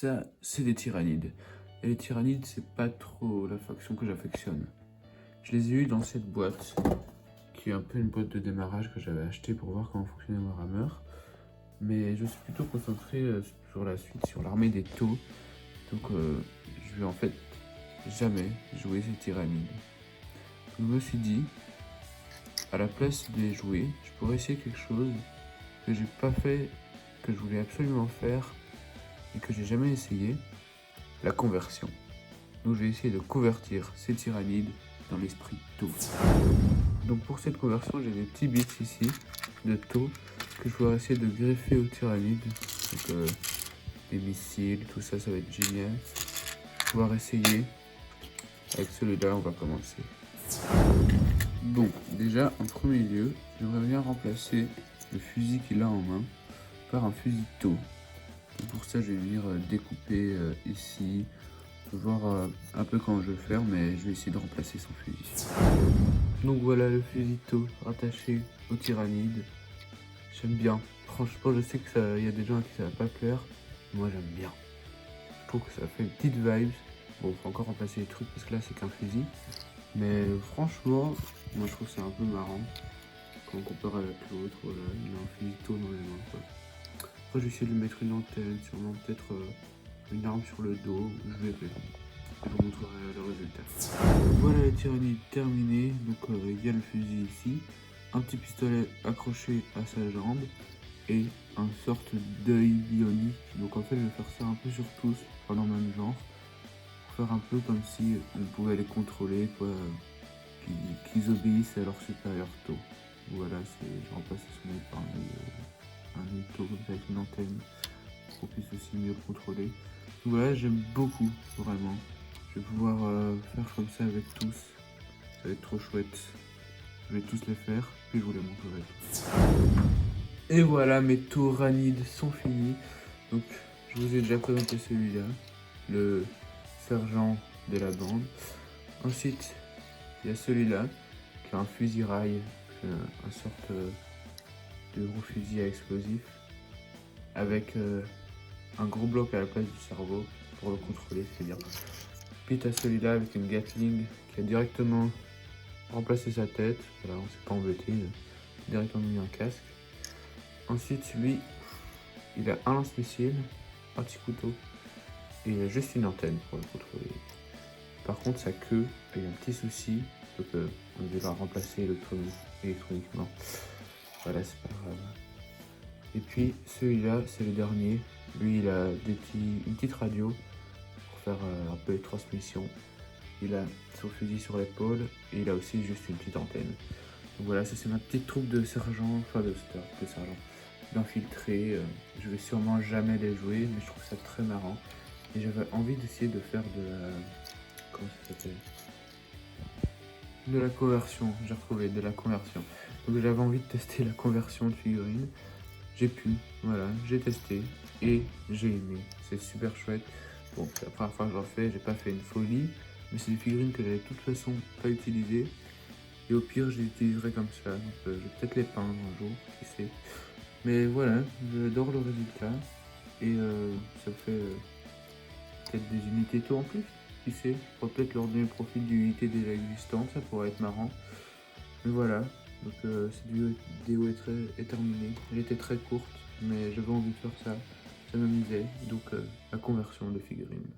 ça, c'est des tyrannides. Et les tyrannides, c'est pas trop la faction que j'affectionne. Je les ai eus dans cette boîte, qui est un peu une boîte de démarrage que j'avais achetée pour voir comment fonctionnait Warhammer. Mais je suis plutôt concentré sur la suite, sur l'armée des taux. Donc je vais en fait jamais jouer ces tyrannides. Je me suis dit, à la place de les jouer, je pourrais essayer quelque chose que j'ai pas fait, que je voulais absolument faire et que j'ai jamais essayé, la conversion. Donc je vais essayer de convertir ces tyrannides dans l'esprit tau. Donc pour cette conversion, j'ai des petits bits ici de tau que je vais essayer de greffer aux tyrannides. Donc des missiles, tout ça, ça va être génial. Je vais pouvoir essayer. Avec celui-là, on va commencer. Bon, déjà, en premier lieu, j'aimerais bien remplacer le fusil qu'il a en main par un fusil tau. Donc pour ça, je vais venir découper ici. Je vais voir un peu comment je vais faire, mais je vais essayer de remplacer son fusil. Donc voilà le fusil tau rattaché au tyrannide. J'aime bien. Franchement, je sais que y a des gens à qui ça va pas plaire. Moi, j'aime bien. Je trouve que ça fait une petite vibe. Bon, faut encore remplacer les trucs parce que là, c'est qu'un fusil. Mais franchement, moi, je trouve que c'est un peu marrant. Quand on compare avec l'autre, voilà, il a un fusil tau dans les mains, quoi. Après, je vais essayer de lui mettre une antenne, sûrement peut-être une arme sur le dos. Je verrai. Je vous montrerai le résultat. Voilà la tyrannie terminée. Donc, il y a le fusil ici. Un petit pistolet accroché à sa jambe. Et une sorte d'œil bionique. Donc en fait je vais faire ça un peu sur tous, pendant le même genre, pour faire un peu comme si on pouvait les contrôler, quoi, qu'ils obéissent à leur supérieur tau. Voilà, je remplace son œil par un œil tau comme ça avec une antenne, pour qu'on puisse aussi mieux le contrôler. Donc voilà, j'aime beaucoup, vraiment. Je vais pouvoir faire comme ça avec tous, ça va être trop chouette. Je vais tous les faire, puis je vous les montrerai tous. Et voilà, mes tyrannides sont finis. Donc, je vous ai déjà présenté celui-là, le sergent de la bande. Ensuite, il y a celui-là, qui a un fusil rail, une sorte de gros fusil à explosif, avec un gros bloc à la place du cerveau pour le contrôler, c'est-à-dire. Puis tu as celui-là avec une Gatling qui a directement remplacé sa tête. Voilà, on s'est pas embêté, directement mis un casque. Ensuite, lui, il a un lance-missile, un petit couteau et juste une antenne pour le contrôler. Par contre, sa queue, il y a un petit souci, donc on devra remplacer électroniquement. Voilà, c'est pas grave. Et puis celui-là, c'est le dernier. Lui, il a une petite radio pour faire un peu les transmissions. Il a son fusil sur l'épaule et il a aussi juste une petite antenne. Donc voilà, ça c'est ma petite troupe de sergents, enfin de sergents, d'infiltrés. Je vais sûrement jamais les jouer, mais je trouve ça très marrant. Et j'avais envie d'essayer de faire de la... Comment ça s'appelle? De la conversion, j'ai retrouvé, de la conversion. Donc j'avais envie de tester la conversion de figurines. J'ai pu, voilà, j'ai testé et j'ai aimé. C'est super chouette. Bon, c'est la première fois que j'en fais, j'ai pas fait une folie, mais c'est des figurines que j'allais de toute façon pas utiliser. Et au pire, je les utiliserai comme ça. Donc je vais peut-être les peindre un jour, qui sait. Mais voilà, j'adore le résultat. Et ça fait peut-être des unités tôt en plus. Qui sait, je pourrais peut-être leur donner le profil d'unité déjà existante, ça pourrait être marrant. Mais voilà, donc cette vidéo est terminée. Elle était très courte, mais j'avais envie de faire ça. Ça m'amusait, donc la conversion de figurines.